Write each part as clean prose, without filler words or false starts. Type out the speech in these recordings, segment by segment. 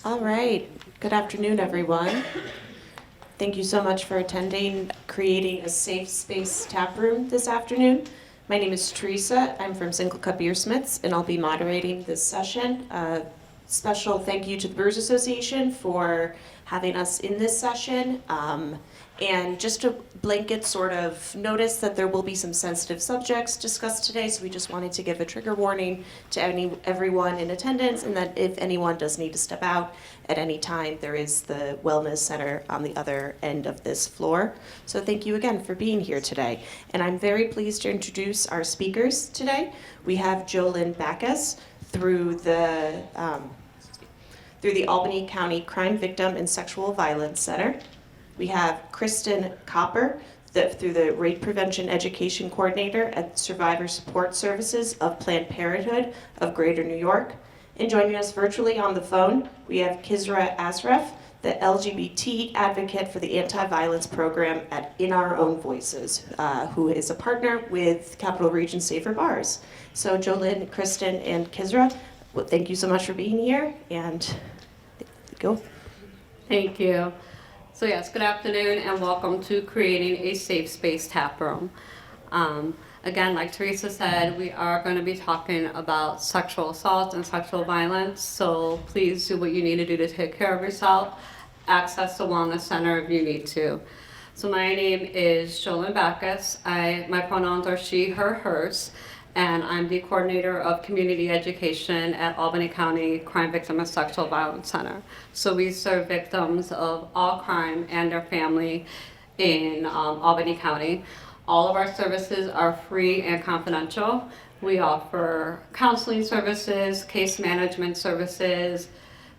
All right. Good afternoon, everyone. Thank you so much for attending Creating a Safe Space Taproom this afternoon. My name is Teresa. I'm from Single Cup Beersmiths, and I'll be moderating this session. Special thank you to the Brewers Association for having us in this session. And just a blanket sort of notice that there will be some sensitive subjects discussed today, so we just wanted to give a trigger warning to everyone in attendance, and that if anyone does need to step out at any time, there is the Wellness Center on the other end of this floor. So thank you again for being here today. And I'm very pleased to introduce our speakers today. We have JoLynn Backus through the Albany County Crime Victim and Sexual Violence Center. We have Kristen Copper through the Rape Prevention Education Coordinator at Survivor Support Services of Planned Parenthood of Greater New York. And joining us virtually on the phone, we have Khizra Ashraf, the LGBT advocate for the anti-violence program at In Our Own Voices, who is a partner with Capital Region Safer Bars. So JoLynn, Kristen, and Khizra, well, thank you so much for being here, and go. Thank you. So yes, good afternoon and welcome to Creating a Safe Space Taproom. Again, like Teresa said, we are going to be talking about sexual assault and sexual violence, so please do what you need to do to take care of yourself. Access the Wellness Center if you need to. So my name is JoLynn Backus. My pronouns are she, her, hers, and I'm the coordinator of community education at Albany County Crime Victim and Sexual Violence Center. So we serve victims of all crime and their family in Albany County. All of our services are free and confidential. We offer counseling services, case management services,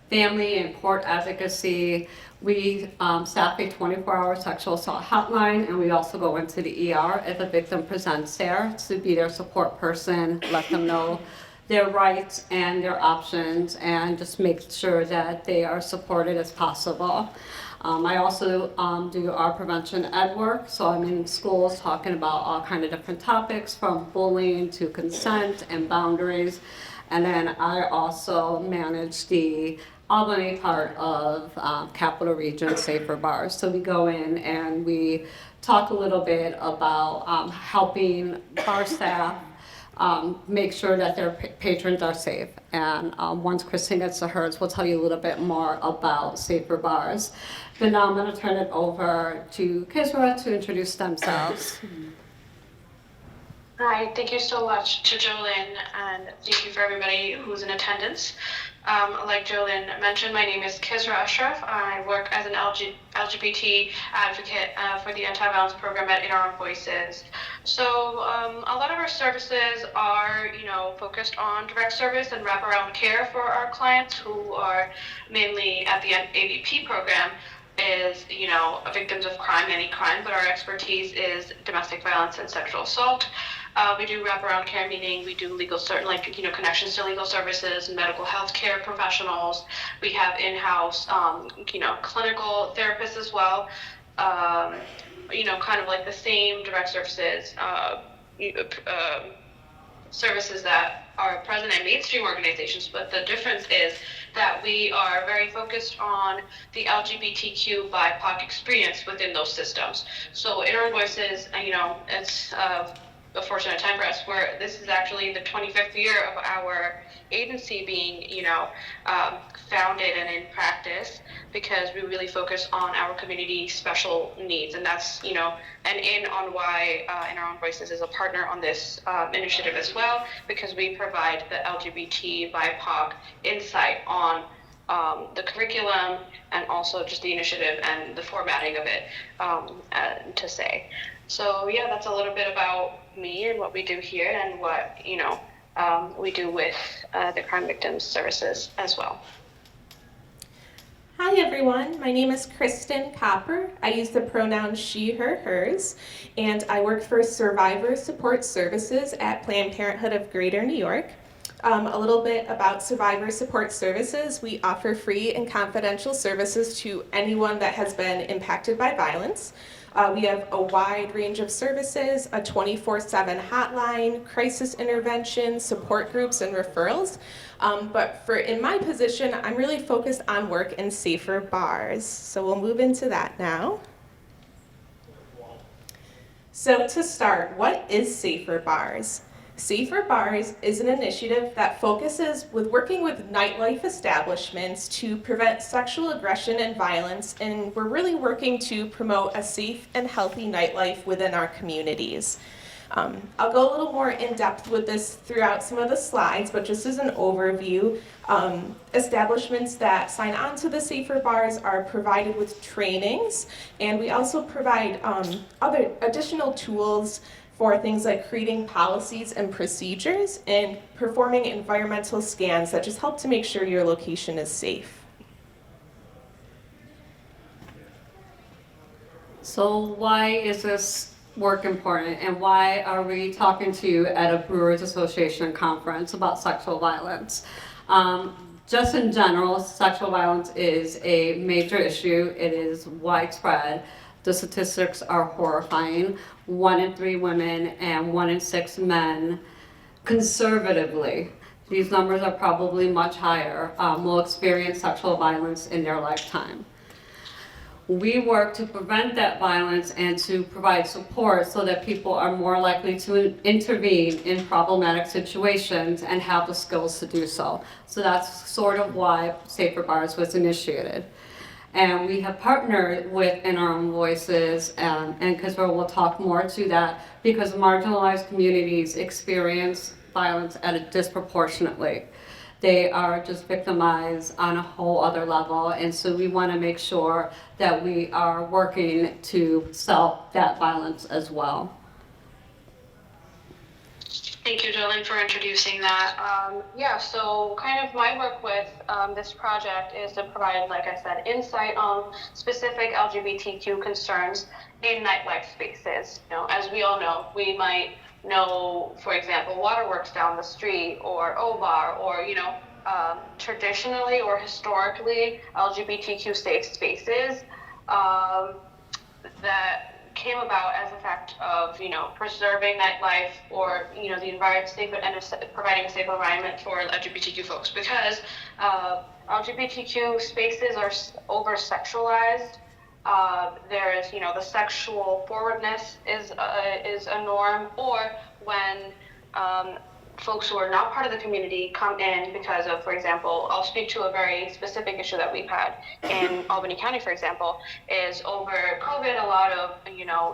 family and court advocacy. We staff a 24-hour sexual assault hotline, and we also go into the ER if a victim presents there to be their support person, let them know their rights and their options, and just make sure that they are supported as possible. I also do our prevention ed work, so I'm in schools talking about all kinds of different topics from bullying to consent and boundaries. And then I also manage the Albany part of Capital Region Safer Bars. So we go in and we talk a little bit about helping bar staff make sure that their patrons are safe. And once Kristen gets to hers, we'll tell you a little bit more about Safer Bars. But now I'm going to turn it over to Khizra to introduce themselves. Hi, thank you so much to JoLynn, and thank you for everybody who's in attendance. Like JoLynn mentioned, my name is Khizra Ashraf. I work as an LGBT advocate for the anti-violence program at In Our Own Voices. So a lot of our services are, focused on direct service and wraparound care for our clients who are mainly at the AVP program. Is, victims of crime, any crime, but our expertise is domestic violence and sexual assault. We do wraparound care, meaning we do connections to legal services, medical health care professionals. We have in-house, clinical therapists as well. Kind of like the same direct services, services that are present at mainstream organizations, but the difference is that we are very focused on the LGBTQ BIPOC experience within those systems. So In Our Voices, it's a fortunate time for us where this is actually the 25th year of our agency being, founded and in practice, because we really focus on our community special needs. And that's, and in on why In Our Own Voices is a partner on this initiative as well, because we provide the LGBT BIPOC insight on the curriculum and also just the initiative and the formatting of it to say. So yeah, that's a little bit about me and what we do here and what, we do with the Crime Victims Services as well. Hi everyone, my name is Kristen Copper. I use the pronouns she, her, hers, and I work for Survivor Support Services at Planned Parenthood of Greater New York. A little bit about Survivor Support Services. We offer free and confidential services to anyone that has been impacted by violence. We have a wide range of services, a 24/7 hotline, crisis intervention, support groups, and referrals. But in my position, I'm really focused on work in safer bars. So we'll move into that now. So to start, what is Safer Bars? Safer Bars is an initiative that focuses with working with nightlife establishments to prevent sexual aggression and violence, and we're really working to promote a safe and healthy nightlife within our communities. I'll go a little more in depth with this throughout some of the slides, but just as an overview, establishments that sign on to the Safer Bars are provided with trainings, and we also provide other additional tools for things like creating policies and procedures and performing environmental scans that just help to make sure your location is safe. So why is this work important, and why are we talking to you at a Brewers Association conference about sexual violence? Just in general, sexual violence is a major issue. It is widespread. The statistics are horrifying. 1 in 3 women and 1 in 6 men, conservatively, these numbers are probably much higher, will experience sexual violence in their lifetime. We work to prevent that violence and to provide support so that people are more likely to intervene in problematic situations and have the skills to do so. So that's sort of why Safer Bars was initiated. And we have partnered with In Our Own Voices, and Khizra will talk more to that, because marginalized communities experience violence at a disproportionately. They are just victimized on a whole other level, and so we want to make sure that we are working to stop that violence as well. Thank you, JoLynn, for introducing that. So kind of my work with this project is to provide, like I said, insight on specific LGBTQ concerns in nightlife spaces. You know, as we all know, we might know, for example, Waterworks down the street, or O-Bar, or, traditionally or historically LGBTQ safe spaces that came about as a fact of, preserving nightlife, or, the environment, safe and providing a safe environment for LGBTQ folks, because LGBTQ spaces are over-sexualized. There is, the sexual forwardness is a norm, or when folks who are not part of the community come in because of, for example, I'll speak to a very specific issue that we've had in Albany County, for example, is over COVID, a lot of,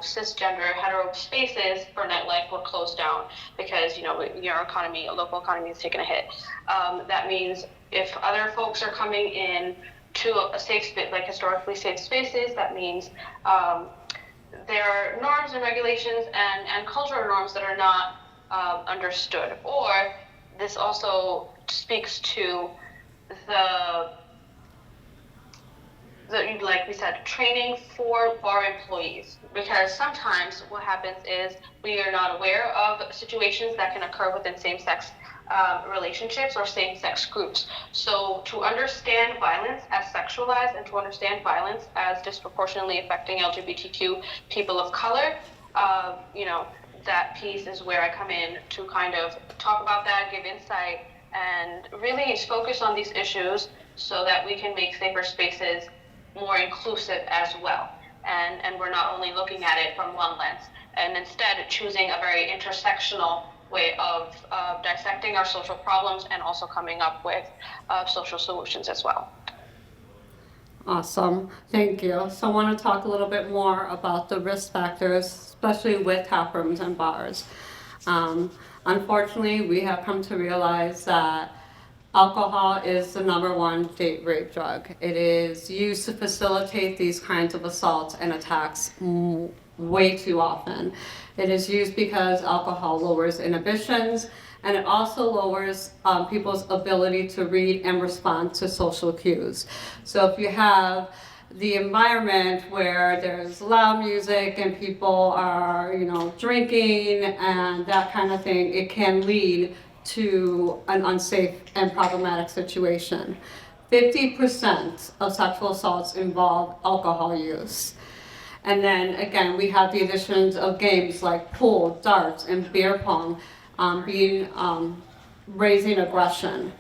cisgender hetero spaces for nightlife were closed down because, your economy, local economy is taking a hit. That means if other folks are coming in to a safe space, like historically safe spaces, that means there are norms and regulations and cultural norms that are not understood. Or this also speaks to the like we said, training for bar employees, because sometimes what happens is we are not aware of situations that can occur within same-sex relationships or same-sex groups. So to understand violence as sexualized, and to understand violence as disproportionately affecting LGBTQ people of color, that piece is where I come in to kind of talk about that, give insight, and really focus on these issues so that we can make safer spaces more inclusive as well. And we're not only looking at it from one lens, and instead choosing a very intersectional way of dissecting our social problems and also coming up with social solutions as well. Awesome, thank you. So I want to talk a little bit more about the risk factors, especially with tap rooms and bars. Unfortunately, we have come to realize that alcohol is the #1 date rape drug. It is used to facilitate these kinds of assaults and attacks way too often. It is used because alcohol lowers inhibitions, and it also lowers people's ability to read and respond to social cues. So if you have the environment where there's loud music and people are, drinking and that kind of thing, it can lead to an unsafe and problematic situation. 50% of sexual assaults involve alcohol use. And then again, we have the additions of games like pool, darts, and beer pong raising aggression.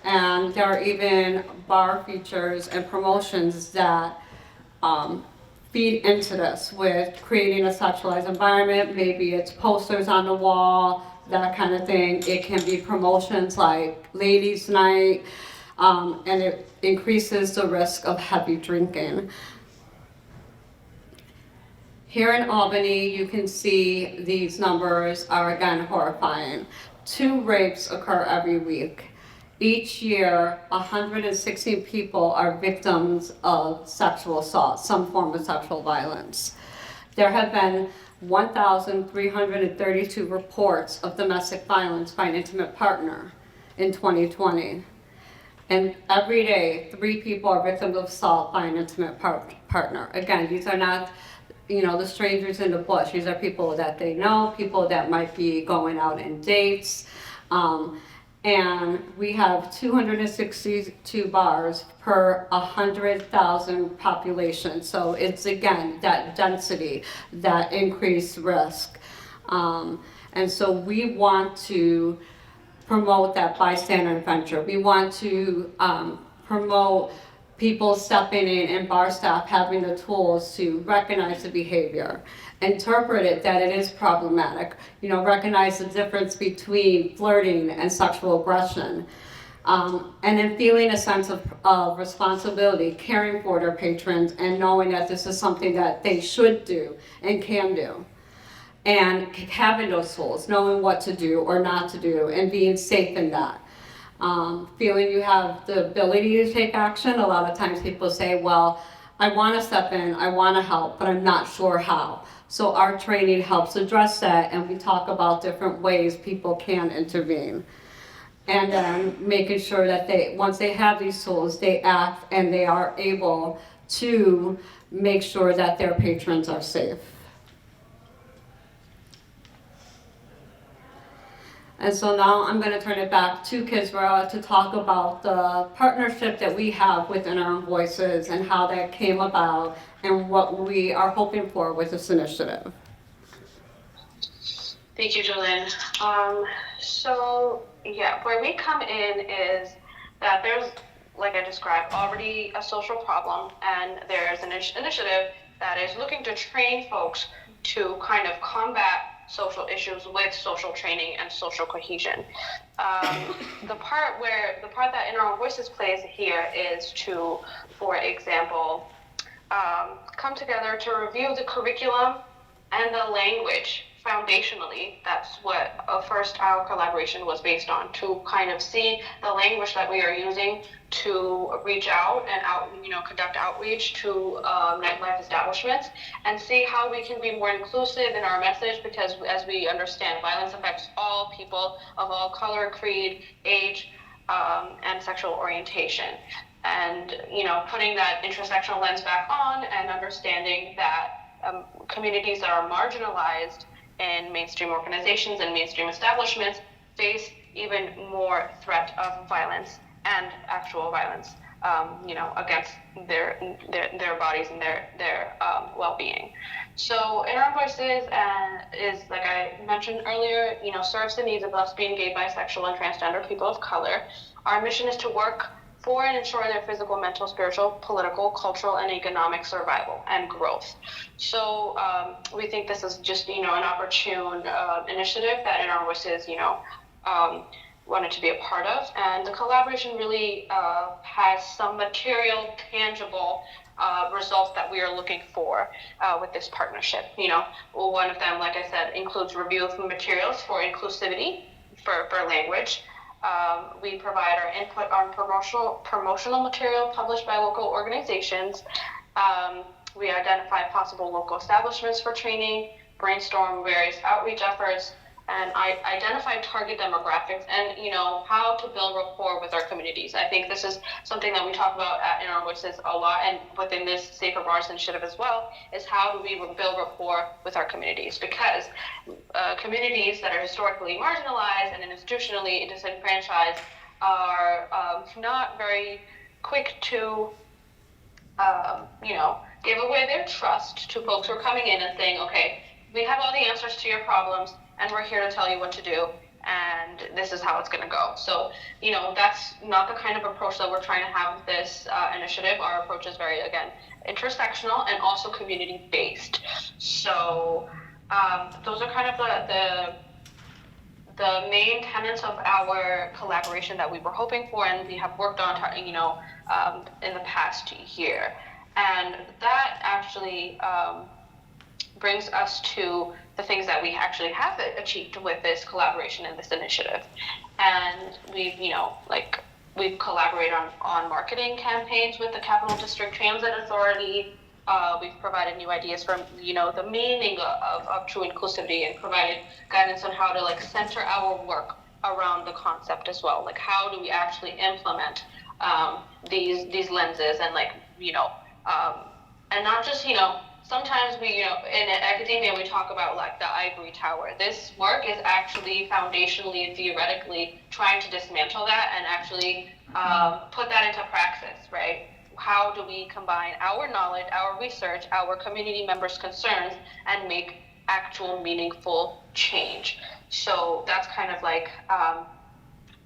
And there are even bar features and promotions that feed into this with creating a sexualized environment. Maybe it's posters on the wall, that kind of thing. It can be promotions like ladies' night, and it increases the risk of heavy drinking. Here in Albany, you can see these numbers are again horrifying. 2 rapes occur every week. Each year, 116 people are victims of sexual assault, some form of sexual violence. There have been 1,332 reports of domestic violence by an intimate partner in 2020. And every day, 3 people are victims of assault by an intimate partner. Again, these are not, the strangers in the bush. These are people that they know, people that might be going out in dates. And we have 262 bars per 100,000 population. So it's, again, that density, that increased risk. And so we want to promote that bystander adventure. We want to promote people stepping in and bar staff having the tools to recognize the behavior, interpret it that it is problematic, recognize the difference between flirting and sexual aggression, and then feeling a sense of responsibility, caring for their patrons, and knowing that this is something that they should do and can do. And having those tools, knowing what to do or not to do, and being safe in that. Feeling you have the ability to take action. A lot of times people say, well, I want to step in, I want to help, but I'm not sure how. So our training helps address that, and we talk about different ways people can intervene. And then making sure that once they have these tools, they act and they are able to make sure that their patrons are safe. And so now I'm going to turn it back to Khizra to talk about the partnership that we have with Our Own Voices and how that came about and what we are hoping for with this initiative. Thank you, JoLynn. Where we come in is that there's, like I described, already a social problem, and there's an initiative that is looking to train folks to kind of combat social issues with social training and social cohesion. The part that Our Own Voices plays here is to, for example, come together to review the curriculum and the language foundationally. That's what first our collaboration was based on, to kind of see the language that we are using to reach out and conduct outreach to nightlife establishments, and see how we can be more inclusive in our message, because as we understand, violence affects all people of all color, creed, age, and sexual orientation. And putting that intersectional lens back on and understanding that communities that are marginalized in mainstream organizations and mainstream establishments face even more threat of violence and actual violence, against their bodies and their well-being. So Our Own Voices is, like I mentioned earlier, serves the needs of lesbian, gay, bisexual, and transgender people of color. Our mission is to work for and ensure their physical, mental, spiritual, political, cultural, and economic survival and growth. So we think this is just, an opportune initiative that Our Own Voices, wanted to be a part of. And the collaboration really has some material, tangible results that we are looking for with this partnership. One of them, like I said, includes review of materials for inclusivity for language. We provide our input on promotional material published by local organizations. We identify possible local establishments for training, brainstorm various outreach efforts, and identify target demographics and, how to build rapport with our communities. I think this is something that we talk about in Our Voices a lot, and within this Safer Bars initiative as well, is how do we build rapport with our communities? Because communities that are historically marginalized and institutionally disenfranchised are not very quick to, give away their trust to folks who are coming in and saying, okay, we have all the answers to your problems, and we're here to tell you what to do. and this is how it's going to go. So, that's not the kind of approach that we're trying to have with this initiative. Our approach is very, again, intersectional and also community-based. So those are kind of the main tenets of our collaboration that we were hoping for and we have worked on, in the past year. And that actually brings us to the things that we actually have achieved with this collaboration and this initiative. And we've collaborated on marketing campaigns with the Capital District Transit Authority. We've provided new ideas from, the meaning of true inclusivity and provided guidance on how to center our work around the concept as well. How do we actually implement these lenses and and not just, sometimes we, in academia, we talk about the ivory tower. This work is actually foundationally and theoretically trying to dismantle that and actually put that into praxis, right? How do we combine our knowledge, our research, our community members' concerns, and make actual meaningful change? So that's kind of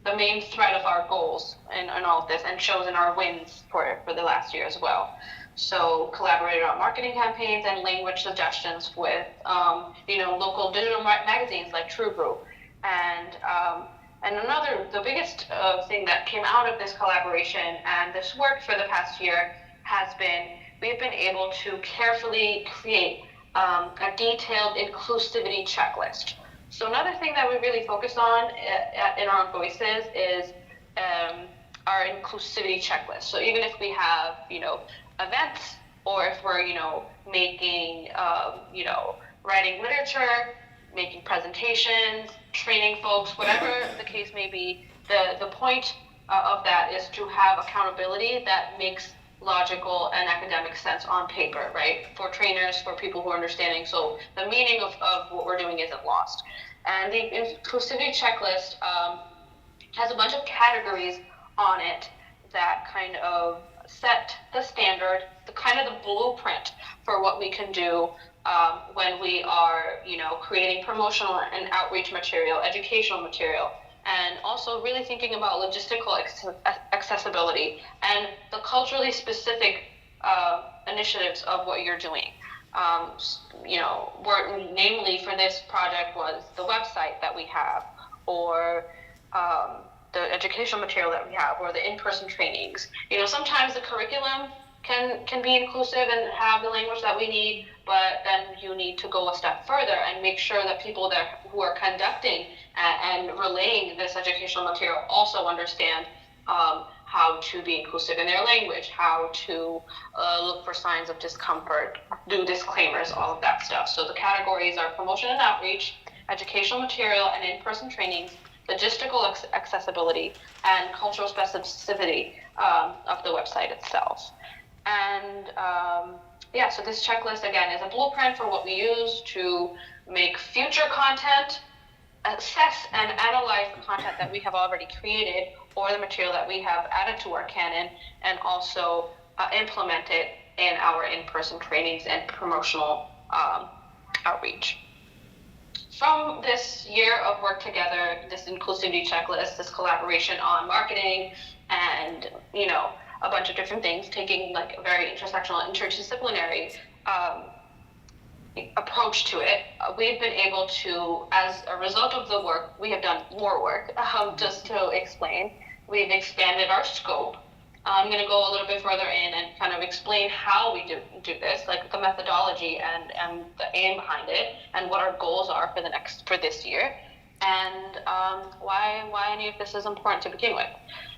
the main thread of our goals in all of this, and shows in our wins for the last year as well. So collaborated on marketing campaigns and language suggestions with local digital magazines like True Brew. And the biggest thing that came out of this collaboration and this work for the past year has been, we've been able to carefully create a detailed inclusivity checklist. So another thing that we really focus on in our voices is our inclusivity checklist. So even if we have, events, or if we're, making, writing literature, making presentations, training folks, whatever the case may be, the point of that is to have accountability that makes logical and academic sense on paper, right? For trainers, for people who are understanding, so the meaning of what we're doing isn't lost. And the inclusivity checklist has a bunch of categories on it that kind of set the standard, the blueprint for what we can do when we are, creating promotional and outreach material, educational material, and also really thinking about logistical accessibility and the culturally specific initiatives of what you're doing. Namely for this project was the website that we have, or the educational material that we have, or the in-person trainings. Sometimes the curriculum can be inclusive and have the language that we need, but then you need to go a step further and make sure that people who are conducting and relaying this educational material also understand how to be inclusive in their language, how to look for signs of discomfort, do disclaimers, all of that stuff. So the categories are promotion and outreach, educational material and in-person trainings, logistical accessibility, and cultural specificity of the website itself. And so this checklist, again, is a blueprint for what we use to make future content, assess and analyze the content that we have already created or the material that we have added to our canon, and also implement it in our in-person trainings and promotional outreach. From this year of work together, this inclusivity checklist, this collaboration on marketing, and a bunch of different things, taking a very intersectional, interdisciplinary approach to it, we've been able to, as a result of the work, we have done more work. Just to explain, we've expanded our scope. I'm going to go a little bit further in and kind of explain how we do this, the methodology and the aim behind it, and what our goals are for this year, and why any of this is important to begin with.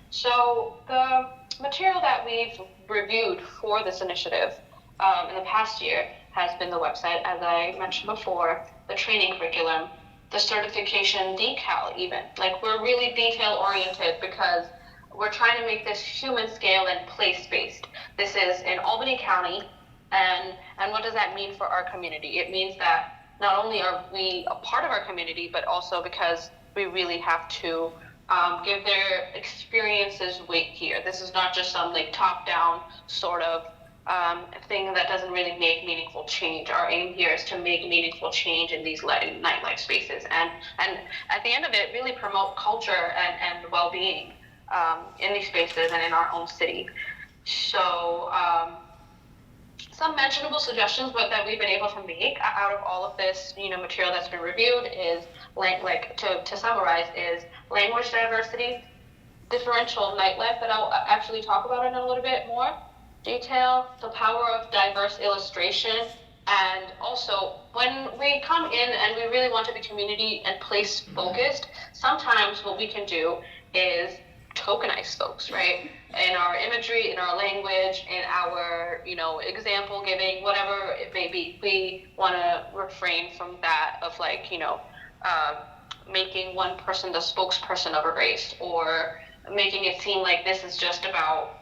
So the material that we've reviewed for this initiative in the past year has been the website, as I mentioned before, the training curriculum, the certification decal even. We're really detail oriented because we're trying to make this human scale and place-based. This is in Albany County, and what does that mean for our community? It means that not only are we a part of our community, but also because we really have to give their experiences weight here. This is not just some top-down sort of thing that doesn't really make meaningful change. Our aim here is to make meaningful change in these nightlife spaces, and at the end of it, really promote culture and well-being in these spaces and in our own city. So some mentionable suggestions that we've been able to make out of all of this, material that's been reviewed is to summarize is language diversity, differential nightlife that I'll actually talk about in a little bit more detail, the power of diverse illustration, and also when we come in and we really want to be community and place focused, sometimes what we can do is tokenize folks, right? In our imagery, in our language, in our, example giving, whatever it may be, we want to refrain from that of making one person the spokesperson of a race, or making it seem like this is just about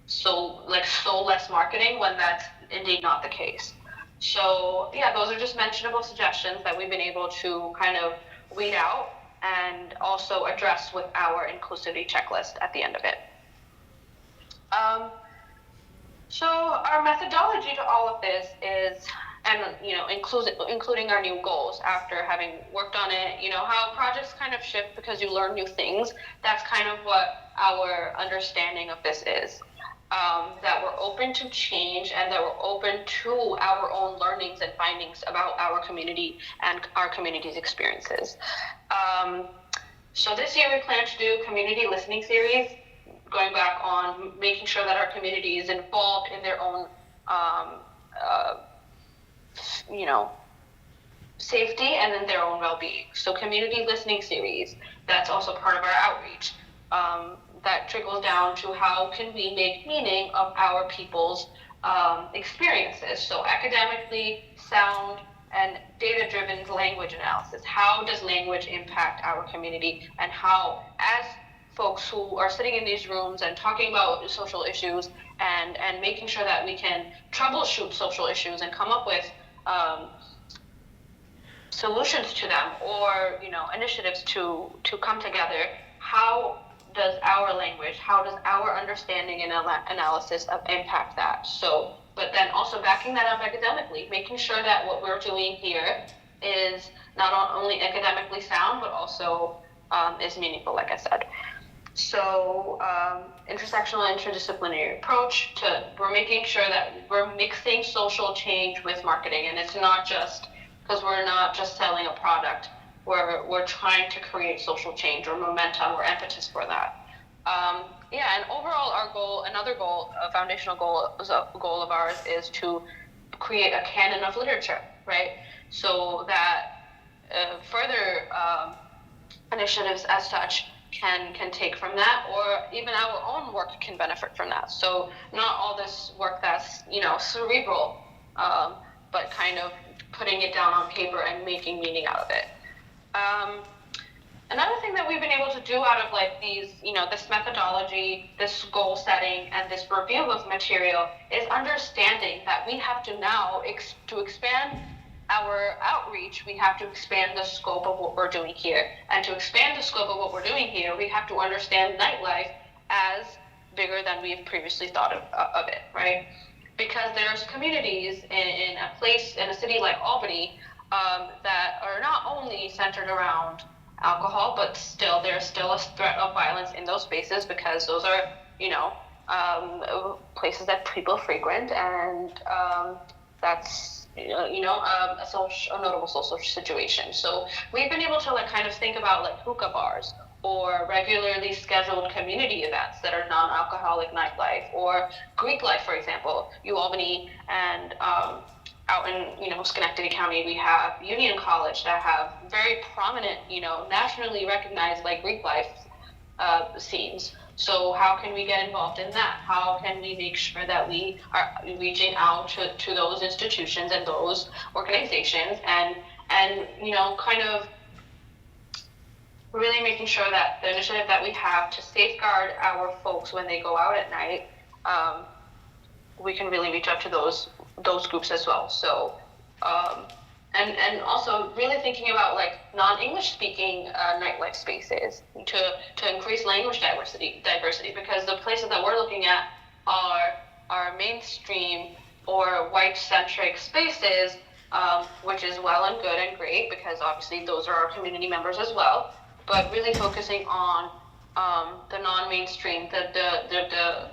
so less marketing when that's indeed not the case. So yeah, those are just mentionable suggestions that we've been able to kind of weed out and also address with our inclusivity checklist at the end of it. So our methodology to all of this is, and including our new goals after having worked on it, how projects kind of shift because you learn new things. That's kind of what our understanding of this is. That we're open to change and that we're open to our own learnings and findings about our community and our community's experiences. So this year we plan to do community listening series, going back on making sure that our community is involved in their own, safety and in their own well-being. So community listening series, that's also part of our outreach. That trickles down to how can we make meaning of our people's experiences. So academically sound and data-driven language analysis. How does language impact our community, and how, as folks who are sitting in these rooms and talking about social issues and making sure that we can troubleshoot social issues and come up with solutions to them, or initiatives to come together, how does our language, how does our understanding and analysis impact that? So, but then also backing that up academically, making sure that what we're doing here is not only academically sound, but also is meaningful, like I said. So intersectional, interdisciplinary approach we're making sure that we're mixing social change with marketing, and it's not just, because we're not just selling a product, we're trying to create social change or momentum or impetus for that. And overall our goal, a foundational goal of ours is to create a canon of literature, right? So that further initiatives as such can take from that, or even our own work can benefit from that. So not all this work that's cerebral, but kind of putting it down on paper and making meaning out of it. Another thing that we've been able to do out of these, this methodology, this goal setting, and this review of material is understanding that we have to now, to expand our outreach, we have to expand the scope of what we're doing here. And to expand the scope of what we're doing here, we have to understand nightlife as bigger than we've previously thought of it, right? Because there's communities in a city like Albany that are not only centered around alcohol, but there's still a threat of violence in those spaces, because those are, places that people frequent, and that's a notable social situation. So we've been able to kind of think about hookah bars, or regularly scheduled community events that are non-alcoholic nightlife, or Greek life, for example. Albany and out in Schenectady County, we have Union College that have very prominent, nationally recognized Greek life scenes. So how can we get involved in that? How can we make sure that we are reaching out to those institutions and those organizations, and kind of really making sure that the initiative that we have to safeguard our folks when they go out at night, we can really reach out to those groups as well. So, and also really thinking about non-English speaking nightlife spaces to increase language diversity, because the places that we're looking at are our mainstream or white-centric spaces, which is well and good and great because obviously those are our community members as well, but really focusing on the non-mainstream, the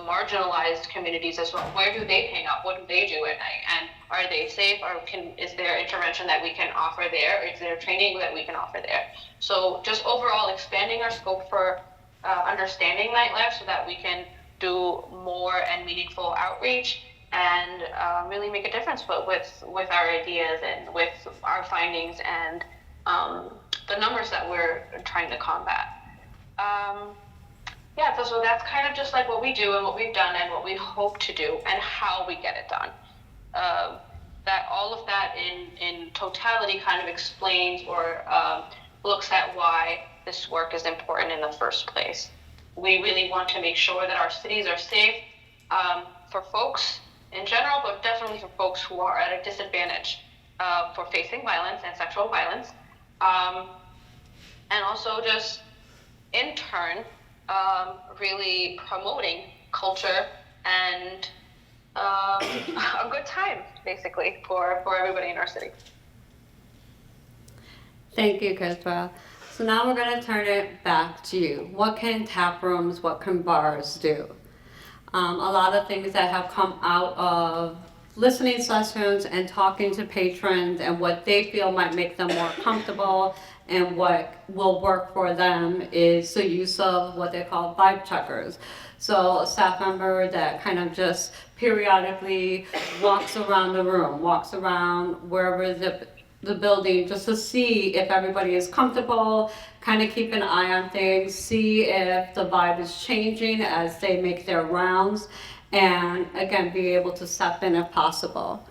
marginalized communities as well. Where do they hang out? What do they do at night? And are they safe? Or is there intervention that we can offer there? Or is there training that we can offer there? So just overall expanding our scope for understanding nightlife so that we can do more and meaningful outreach and really make a difference, but with our ideas and with our findings and the numbers that we're trying to combat. Yeah, so that's kind of just like what we do and what we've done and what we hope to do and how we get it done. That all of that in totality kind of explains or looks at why this work is important in the first place. We really want to make sure that our cities are safe for folks in general, but definitely for folks who are at a disadvantage for facing violence and sexual violence. And also just in turn, really promoting culture and a good time, basically, for everybody in our city. Thank you, Khizra. So now we're going to turn it back to you. What can tap rooms, what can bars do? A lot of things that have come out of listening sessions and talking to patrons and what they feel might make them more comfortable and what will work for them is the use of what they call vibe checkers. So a staff member that kind of just periodically walks around the room, walks around wherever the building just to see if everybody is comfortable, kind of keep an eye on things, see if the vibe is changing as they make their rounds, and again, be able to step in if possible.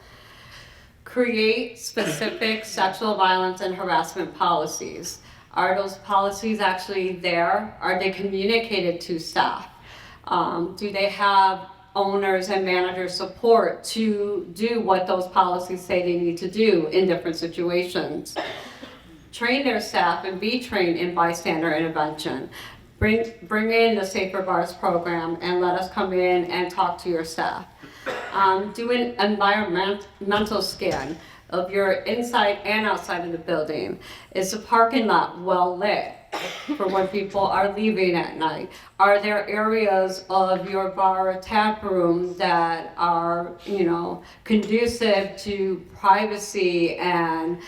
Create specific sexual violence and harassment policies. Are those policies actually there? Are they communicated to staff? Do they have owners and managers support to do what those policies say they need to do in different situations? Train their staff and be trained in bystander intervention. Bring in the Safer Bars program and let us come in and talk to your staff. Do an environmental scan of your inside and outside of the building. Is the parking lot well lit for when people are leaving at night? Are there areas of your bar or tap room that are, conducive to privacy and,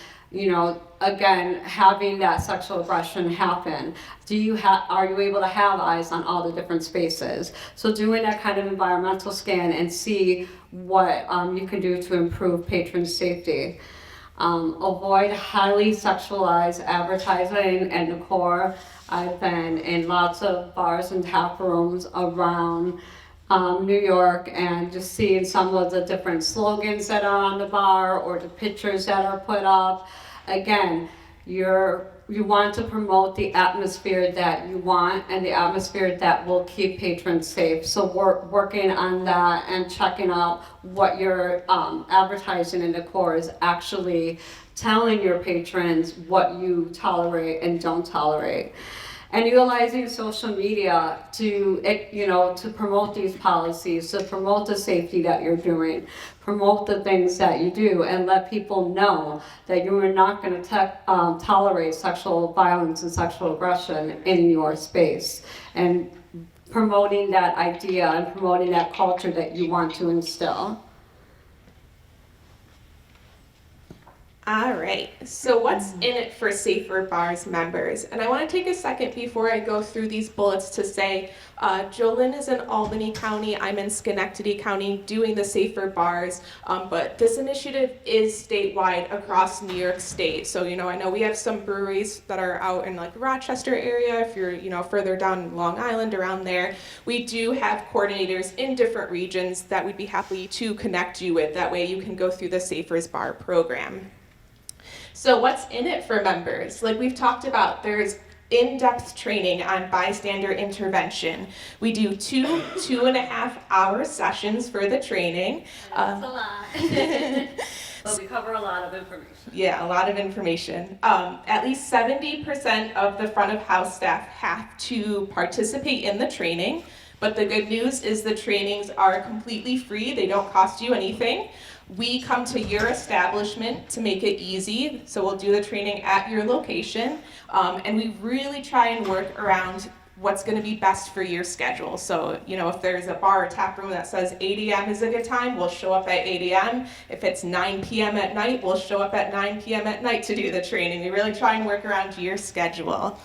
again, having that sexual aggression happen? Are you able to have eyes on all the different spaces? So doing that kind of environmental scan and see what you can do to improve patron safety. Avoid highly sexualized advertising and decor. I've been in lots of bars and tap rooms around New York and just seeing some of the different slogans that are on the bar or the pictures that are put up. Again, you want to promote the atmosphere that you want and the atmosphere that will keep patrons safe. So working on that and checking out what your advertising and decor is actually telling your patrons what you tolerate and don't tolerate. And utilizing social media to promote these policies, to promote the safety that you're doing, promote the things that you do, and let people know that you are not going to tolerate sexual violence and sexual aggression in your space. And promoting that idea and promoting that culture that you want to instill. All right, so what's in it for Safer Bars members? And I want to take a second before I go through these bullets to say, JoLynn is in Albany County, I'm in Schenectady County doing the Safer Bars, but this initiative is statewide across New York State. So, I know we have some breweries that are out in like the Rochester area, if you're, further down Long Island, around there. We do have coordinators in different regions that we'd be happy to connect you with. That way you can go through the Safer Bar program. So what's in it for members? Like we've talked about, there's in-depth training on bystander intervention. We do 2.5 hour sessions for the training. That's a lot. But we cover a lot of information. Yeah, a lot of information. At least 70% of the front of house staff have to participate in the training. But the good news is the trainings are completely free. They don't cost you anything. We come to your establishment to make it easy. So we'll do the training at your location. And we really try and work around what's going to be best for your schedule. So, if there's a bar or tap room that says 8 a.m. is a good time, we'll show up at 8 a.m. If it's 9 p.m. at night, we'll show up at 9 p.m. at night to do the training. We really try and work around your schedule.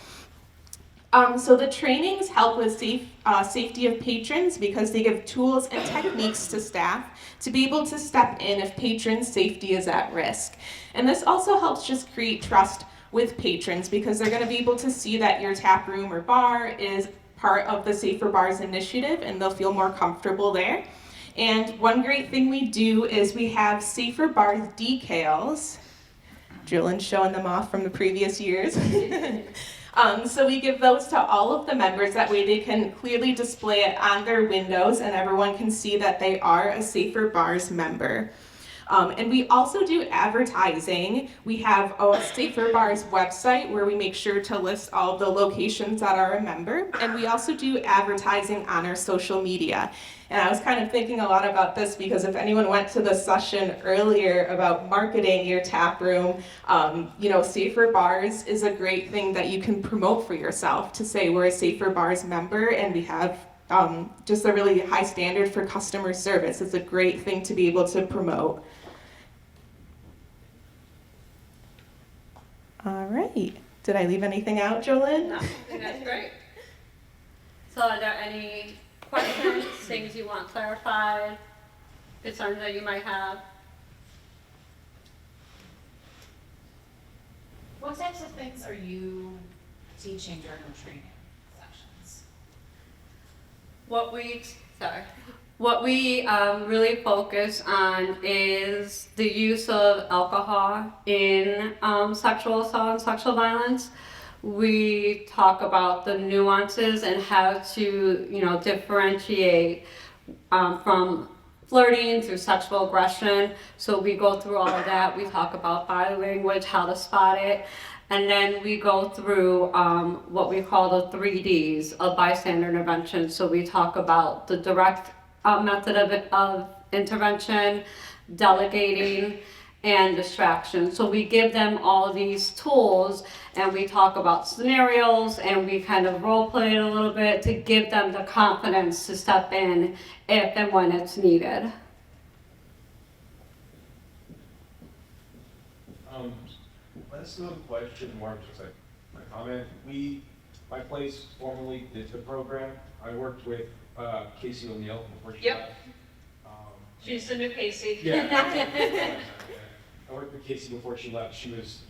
So the trainings help with safety of patrons because they give tools and techniques to staff to be able to step in if patrons' safety is at risk. And this also helps just create trust with patrons because they're going to be able to see that your tap room or bar is part of the Safer Bars initiative and they'll feel more comfortable there. And one great thing we do is we have Safer Bars decals. JoLynn's showing them off from the previous years. So we give those to all of the members. That way they can clearly display it on their windows and everyone can see that they are a Safer Bars member. And we also do advertising. We have a Safer Bars website where we make sure to list all the locations that are a member. And we also do advertising on our social media. And I was kind of thinking a lot about this because if anyone went to the session earlier about marketing your tap room, Safer Bars is a great thing that you can promote for yourself to say we're a Safer Bars member and we have just a really high standard for customer service. It's a great thing to be able to promote. All right. Did I leave anything out, JoLynn? No, I think that's great. So are there any questions, things you want clarified, concerns that you might have? What types of things are you teaching during the training sessions? What we really focus on is the use of alcohol in sexual assault and sexual violence. We talk about the nuances and how to, differentiate from flirting to sexual aggression. So we go through all of that. We talk about body language, how to spot it. And then we go through what we call the 3Ds of bystander intervention. So we talk about the direct method of intervention, delegating, and distraction. So we give them all these tools and we talk about scenarios and we kind of role play it a little bit to give them the confidence to step in if and when it's needed. That's no question, more just like my comment. My place formerly did the program. I worked with Casey O'Neill before she left. She's the new Casey. Yeah. I worked with Casey before she left. She was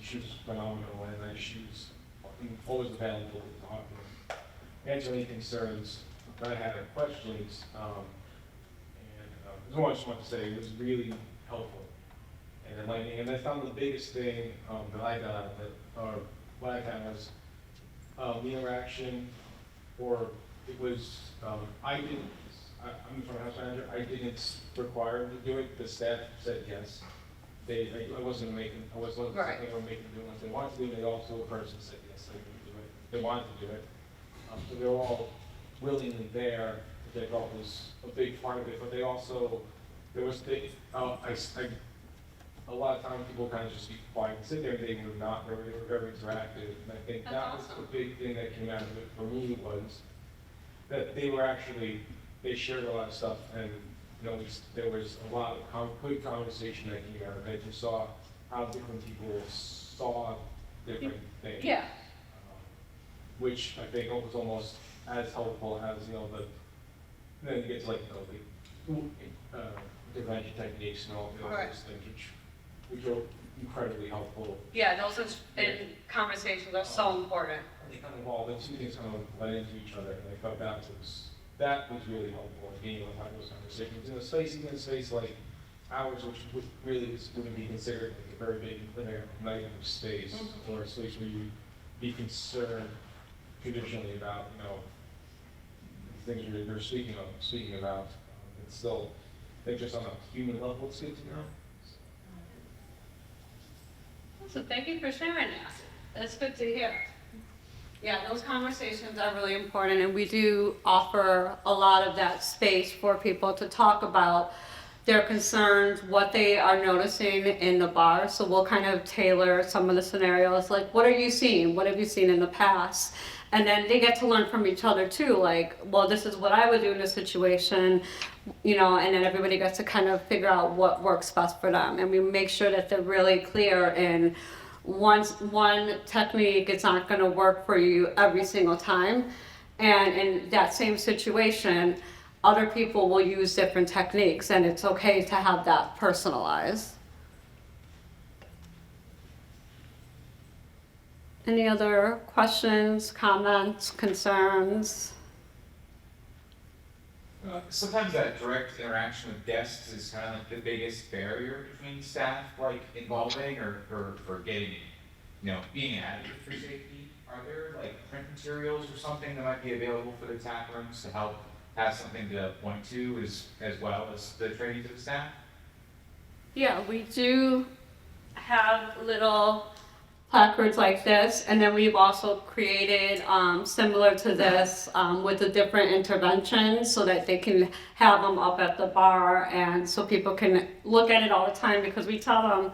phenomenal, and she was always available to talk and answer any concerns that I had or questions. And I just want to say it was really helpful and enlightening. And I found the biggest thing that I got out of it, or what I found was the interaction, or it was I'm from a house manager. I didn't require them to do it. The staff said yes. I wasn't making them do it. If they wanted to do it, they also a person said yes, they would do it. They wanted to do it. So they were all willingly there, which I thought was a big part of it. But they also, a lot of times people kind of just be quiet and sit there, and they were not very interactive. And I think that was the big thing that came out of it for me was that they shared a lot of stuff, and there was a lot of good conversation that came out of it. You saw how different people saw different things. Yeah. Which I think was almost as helpful as, then you get to the intervention techniques and all those things, which are incredibly helpful. Yeah, those conversations are so important. They kind of all, the two things kind of led into each other, and I thought that was really helpful in being able to have those conversations in a space, even in a space like ours, which really wouldn't be considered like a very big linear night of space, or a space where you'd be concerned traditionally about, the things you're speaking about. It's still, I think just on a human level, it's good to know. So thank you for sharing that. That's good to hear. Yeah, those conversations are really important, and we do offer a lot of that space for people to talk about their concerns, what they are noticing in the bar. So we'll kind of tailor some of the scenarios, like what are you seeing? What have you seen in the past? And then they get to learn from each other too, like, well, this is what I would do in this situation, you know, and then everybody gets to kind of figure out what works best for them. And we make sure that they're really clear in one technique is not going to work for you every single time, and in that same situation other people will use different techniques, and it's okay to have that personalized. Any other questions, comments, concerns? Sometimes that direct interaction with guests is kind of like the biggest barrier between staff, like involving or getting, being an advocate for safety. Are there like print materials or something that might be available for the tap rooms to help have something to point to as well as the training to the staff? Yeah, we do have little placards like this, and then we've also created similar to this with the different interventions so that they can have them up at the bar, and so people can look at it all the time, because we tell them,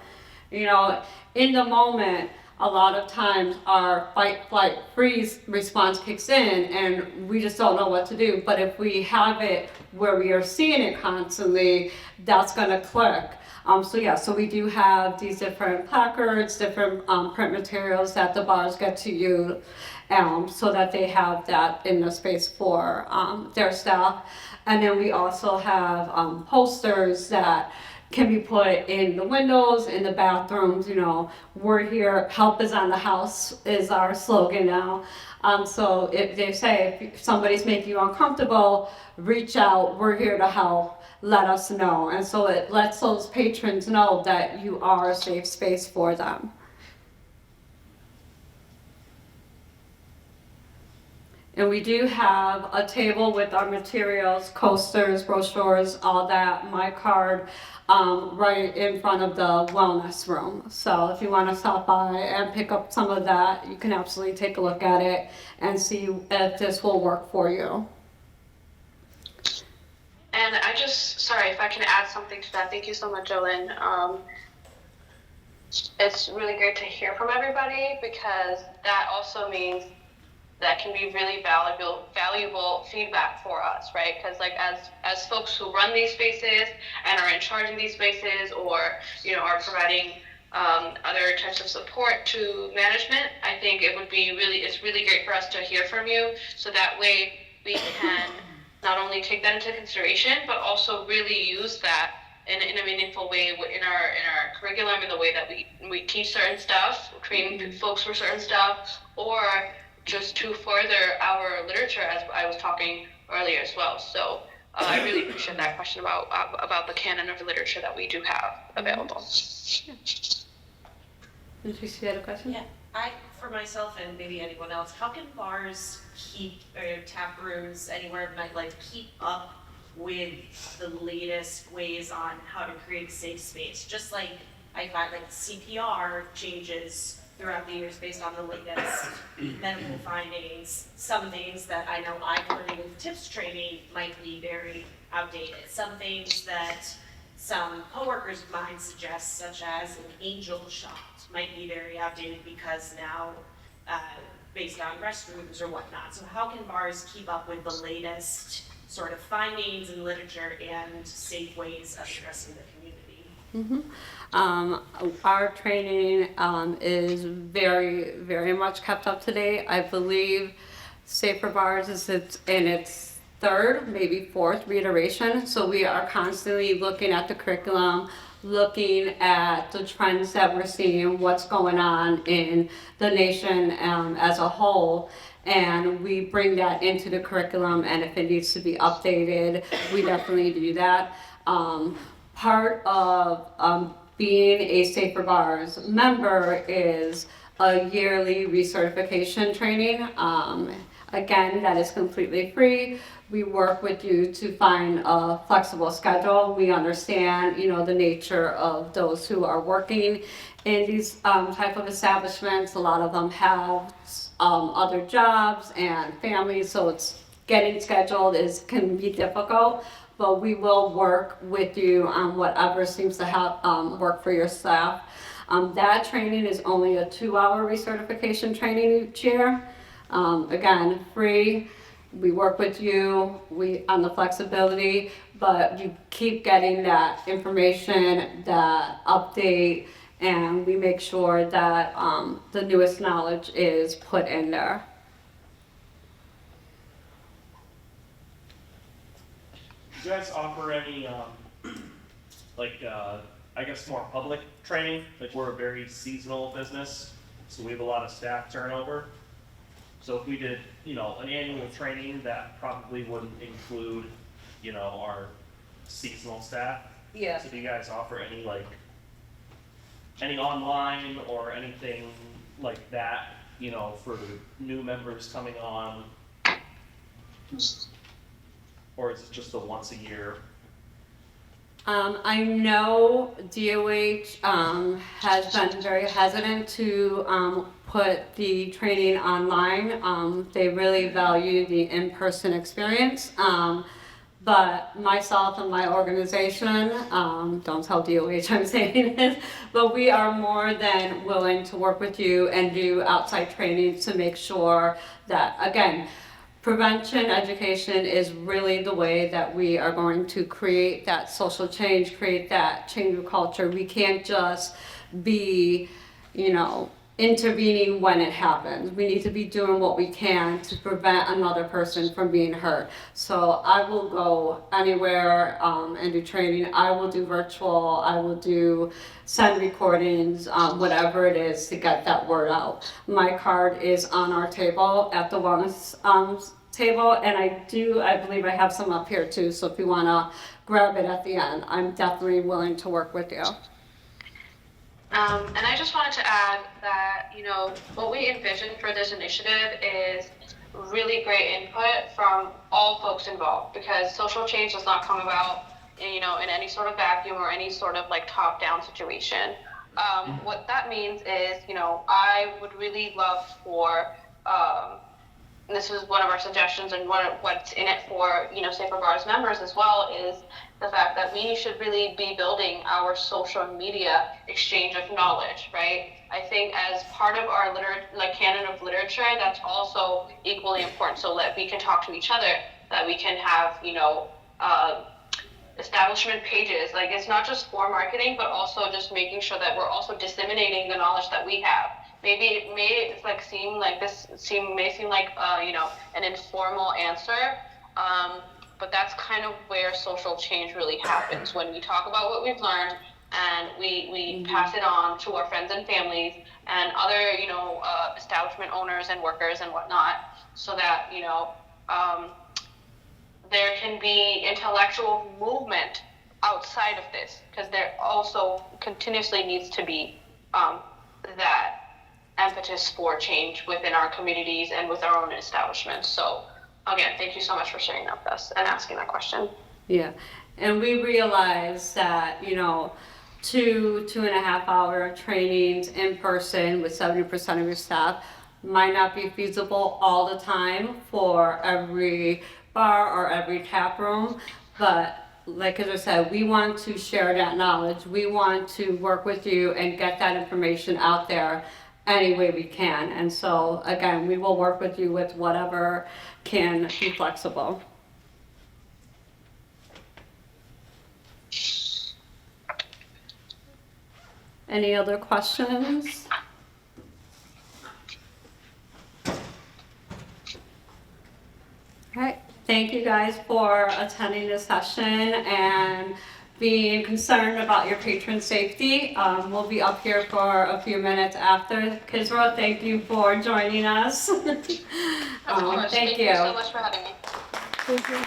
in the moment a lot of times our fight, flight, freeze response kicks in and we just don't know what to do. But if we have it where we are seeing it constantly, that's going to click. So we do have these different placards, different print materials that the bars get to use, so that they have that in the space for their staff. And then we also have posters that can be put in the windows, in the bathrooms. We're here, help is on the house is our slogan now. So if they say, if somebody's making you uncomfortable, reach out, we're here to help, let us know. And so it lets those patrons know that you are a safe space for them. And we do have a table with our materials, coasters, brochures, all that, my card, right in front of the wellness room. So if you want to stop by and pick up some of that, you can absolutely take a look at it and see if this will work for you. And sorry, if I can add something to that. Thank you so much, JoLynn. It's really great to hear from everybody, because that also means that can be really valuable feedback for us, right? Because as folks who run these spaces and are in charge of these spaces, or are providing other types of support to management, I think it's really great for us to hear from you, so that way we can not only take that into consideration, but also really use that in a meaningful way in our curriculum, in the way that we teach certain stuff, train folks for certain stuff, or just to further our literature, as I was talking earlier as well. So I really appreciate that question about the canon of literature that we do have available. Did you see that question? Yeah, for myself and maybe anyone else, how can bars or tap rooms, anywhere of nightlife, keep up with the latest ways on how to create a safe space? Just like I find CPR changes throughout the years based on the latest medical findings. Some things that I know I've learned with TIPS training might be very outdated. Some things that some coworkers of mine suggest, such as an angel shot, might be very outdated because now based on restrooms or whatnot. So how can bars keep up with the latest sort of findings in literature and safe ways of addressing the community? Our training is very, very much kept up to date. I believe Safer Bars is in its third, maybe fourth reiteration. So we are constantly looking at the curriculum, looking at the trends that we're seeing, what's going on in the nation as a whole. And we bring that into the curriculum, and if it needs to be updated, we definitely do that. Part of being a Safer Bars member is a yearly recertification training. Again, that is completely free. we work with you to find a flexible schedule. We understand, the nature of those who are working in these type of establishments. A lot of them have other jobs and families, so it's getting scheduled can be difficult. But we will work with you on whatever seems to work for your staff. That training is only a 2-hour recertification training each year. Again, free. We work with you on the flexibility, but you keep getting that information, that update, and we make sure that the newest knowledge is put in there. Do you guys offer any, I guess more public training? Like, we're a very seasonal business, so we have a lot of staff turnover. So if we did, an annual training, that probably wouldn't include, our seasonal staff. Yeah. So do you guys offer any online or anything like that, for new members coming on? Or is it just the once a year? I know DOH has been very hesitant to put the training online. They really value the in-person experience. But myself and my organization, don't tell DOH I'm saying this, but we are more than willing to work with you and do outside trainings to make sure that, again, prevention education is really the way that we are going to create that social change, create that change of culture. We can't just be, intervening when it happens. We need to be doing what we can to prevent another person from being hurt. So I will go anywhere and do training. I will do virtual. I will send recordings, whatever it is to get that word out. My card is on our table at the wellness table, and I believe I have some up here too, so if you want to grab it at the end, I'm definitely willing to work with you. And I just wanted to add that, what we envision for this initiative is really great input from all folks involved, because social change does not come about in any sort of vacuum or any sort of top-down situation. What that means is, I would really love for, this is one of our suggestions, and what's in it for Safer Bars members as well, is the fact that we should really be building our social media exchange of knowledge, right? I think as part of our canon of literature, that's also equally important, so that we can talk to each other, that we can have establishment pages. It's not just for marketing, but also just making sure that we're also disseminating the knowledge that we have. Maybe it may seem like an informal answer, but that's kind of where social change really happens, when we talk about what we've learned and we pass it on to our friends and families and other establishment owners and workers and whatnot, so that there can be intellectual movement outside of this, because there also continuously needs to be that impetus for change within our communities and with our own establishments. So again, thank you so much for sharing that with us and asking that question. Yeah, and we realize that 2.5 hour trainings in person with 70% of your staff might not be feasible all the time for every bar or every tap room, but like I said, we want to share that knowledge. We want to work with you and get that information out there any way we can. And so again, we will work with you with whatever can be flexible. Any other questions? All right, thank you guys for attending this session and being concerned about your patron safety. We'll be up here for a few minutes after. Khizra, thank you for joining us. Of course, thank you so much for having me. Thank you.